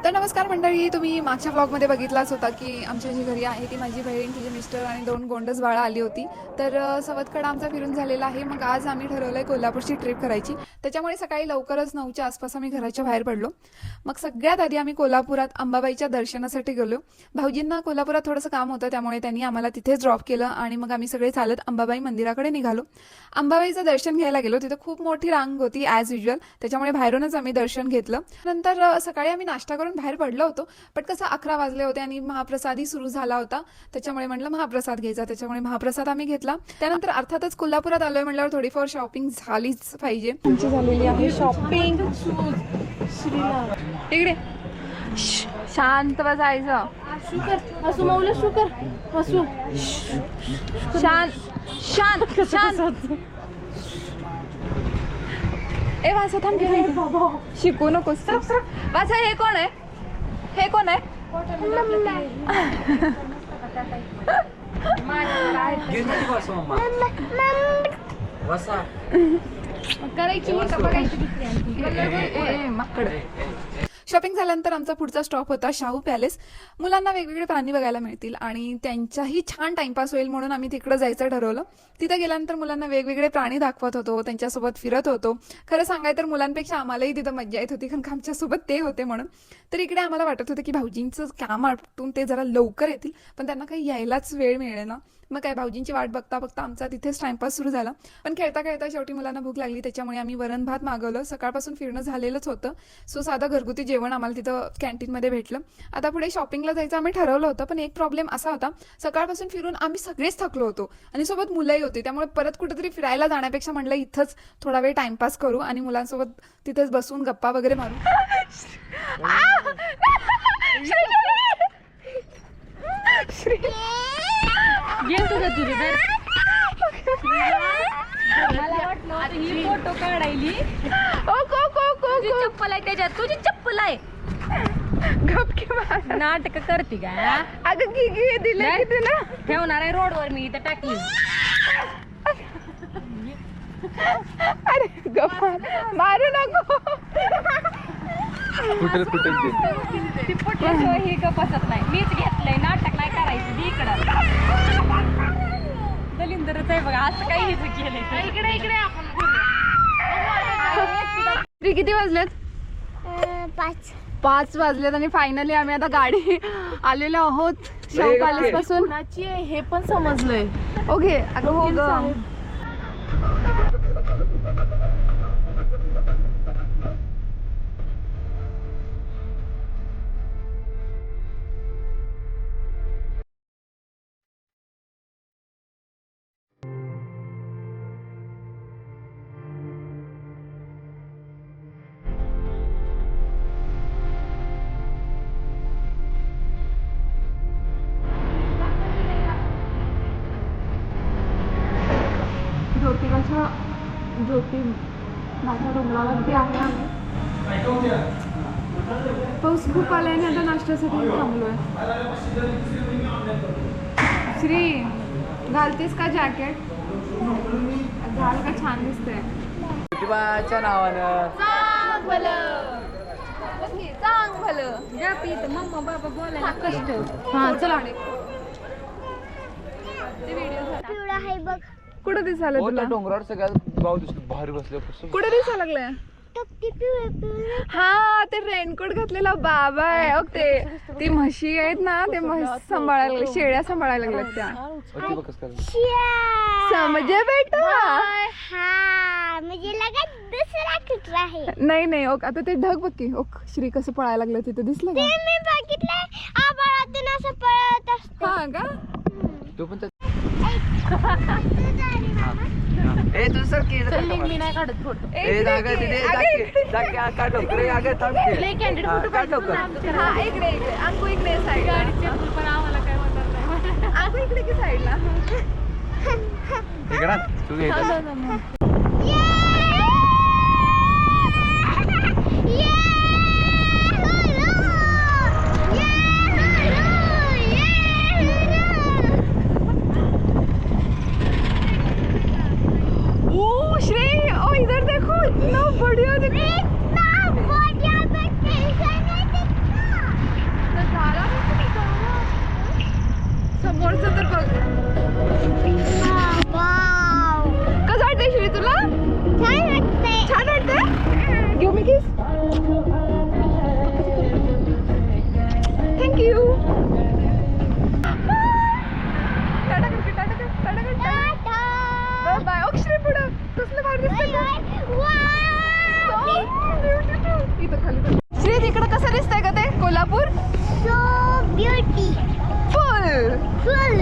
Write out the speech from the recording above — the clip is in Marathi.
तर नमस्कार मंडळी, तुम्ही मागच्या ब्लॉगमध्ये बघितलाच होता की आमच्या जी घरी आहे ती माझी बहीण, तिचे मिस्टर आणि 2 गोंडस बाळं आली होती. तर सवतकडा आमचा फिरून झालेला आहे. मग आज आम्ही ठरवलं आहे कोल्हापूरची ट्रिप करायची. त्याच्यामुळे सकाळी लवकरच 9च्या आसपास आम्ही घराच्या बाहेर पडलो. मग सगळ्यात आधी आम्ही कोल्हापुरात अंबाबाईच्या दर्शनासाठी गेलो. भाऊजींना कोल्हापुरात थोडंसं काम होतं, त्यामुळे त्यांनी आम्हाला तिथेच ड्रॉप केलं आणि मग आम्ही सगळे चालत अंबाबाई मंदिराकडे निघालो. अंबाबाईचं दर्शन घ्यायला गेलो. तिथं खूप मोठी रांग होती ॲज युजल, त्याच्यामुळे बाहेरूनच आम्ही दर्शन घेतलं. नंतर सकाळी आम्ही नाश्ता करून बाहेर पडलो होतो, पण कसं 11 वाजले होते आणि महाप्रसादही सुरू झाला होता. त्याच्यामुळे म्हटलं महाप्रसाद घ्यायचा, त्याच्यामुळे महाप्रसाद आम्ही घेतला. त्यानंतर अर्थातच कोल्हापुरात आलोय म्हटल्यावर थोडीफार शॉपिंग झालीच पाहिजे. आमची झालेली आहे शॉपिंग. इकडे शांत बसायचं. हसू मौला शुकर हसू शांत शांत शांत. ए वासा थांब की, शिकू नकोस. वासा हे कोण आहे? हे कोण आहे? करायची शॉपिंग झाल्यानंतर आमचा पुढचा स्टॉप होता शाहू पॅलेस. मुलांना वेगवेगळे प्राणी बघायला मिळतील आणि त्यांच्याही छान टाइमपास होईल म्हणून आम्ही तिकडं जायचं ठरवलं. तिथं गेल्यानंतर मुलांना वेगवेगळे प्राणी दाखवत होतो, त्यांच्यासोबत फिरत होतो. खरं सांगायचं तर मुलांपेक्षा आम्हालाही तिथं मजा येत होती, कारण आमच्यासोबत ते होते म्हणून. तर इकडे आम्हाला वाटत होतं की भाऊजींचं काम आटून ते जरा लवकर येतील, पण त्यांना काही यायलाच वेळ मिळेल ना. मग काय, भाऊजींची वाट बघता बघता आमचा तिथेच टाइमपास सुरू झाला. पण खेळता खेळता शेवटी मुलांना भूक लागली, त्याच्यामुळे आम्ही वरण भात मागवलं. सकाळपासून फिरणं झालेलंच होतं, सो साधं घरगुती जेवण आम्हाला तिथं कॅन्टीनमध्ये भेटलं. आता पुढे शॉपिंगला जायचं आम्ही ठरवलं होतं, पण एक प्रॉब्लेम असा होता, सकाळपासून फिरून आम्ही सगळेच थकलो होतो आणि सोबत मुलंही होती. त्यामुळे परत कुठेतरी फिरायला जाण्यापेक्षा म्हटलं इथंच थोडा वेळ टाइमपास करू आणि मुलांसोबत तिथेच बसून गप्पा वगैरे मारू. ही फोटो काढायली. चप्पल आहे त्याच्यात, तुझी चप्पल आहे. नाटक करते का? अगं की दिलं की तुला ठेवणार आहे रोडवर मी इथं टाकली. अरे गप्पा मारू नको. ती फुटल्याशिवाय ही गपसत नाही. मीच घेतलंय, नाटक नाही करायचं. दी इकडं दलिंदरच आहे बघा, असं काही हिच केलंय. इकडे इकडे आपण किती वाजलेत? 5 वाजलेत आणि फायनली आम्ही आता गाडी आलेलो आहोत शाहू पॅलेस पासून. कोणाची आहे हे पण समजलंय. ओके अगं हो ग. ज्योतिबाच्या डोंगरावरती आहे आम्ही. पाऊस खूप आल्याने आता नाश्त्यासाठी थांबलोय. श्री घालतेस का जॅकेट? घाल का, छान दिसतंय. ज्योतिबाच्या नावानं चांग भलं. मम्मा बाबा बोलायला कष्ट. हा चला. ते व्हिडिओ कुठं दिसायला तुला? डोंगरावर सगळ्यात गाव दिसलं, भारी बसले. कुठे दिसायला लागलंय? हा ते रेनकोट घातलेला बाबा आहे. ते ती म्हशी आहेत ना, ते म्हशी सांभाळायला लागले, शेळ्या सांभाळायला लागल्यात त्या. समजे बेटा? नाही नाही ओक, आता ते ढग बघ की. ओक श्री कसं पळायला लागलं तिथे, दिसलं का? हा का? तो पण ए तू सर की मी नाही काढत फोटो. ए जागा तिथे जाके काढ लवकर. आगे थांब कॅन्डिडेट फोटो काढ लवकर. हा इकडे इकडे अंकू, इकडे साईड. पण आम्हाला काय होणार नाही. अंकू इकडे की साईडला. इकडे तू घे. श्री ओ इधर देखो, इतना बढ़िया देखो. कसलं भारी दिसतंय इथं खाली. श्री तिकडं कसं दिसतंय का ते कोल्हापूर? So beautiful. फुल.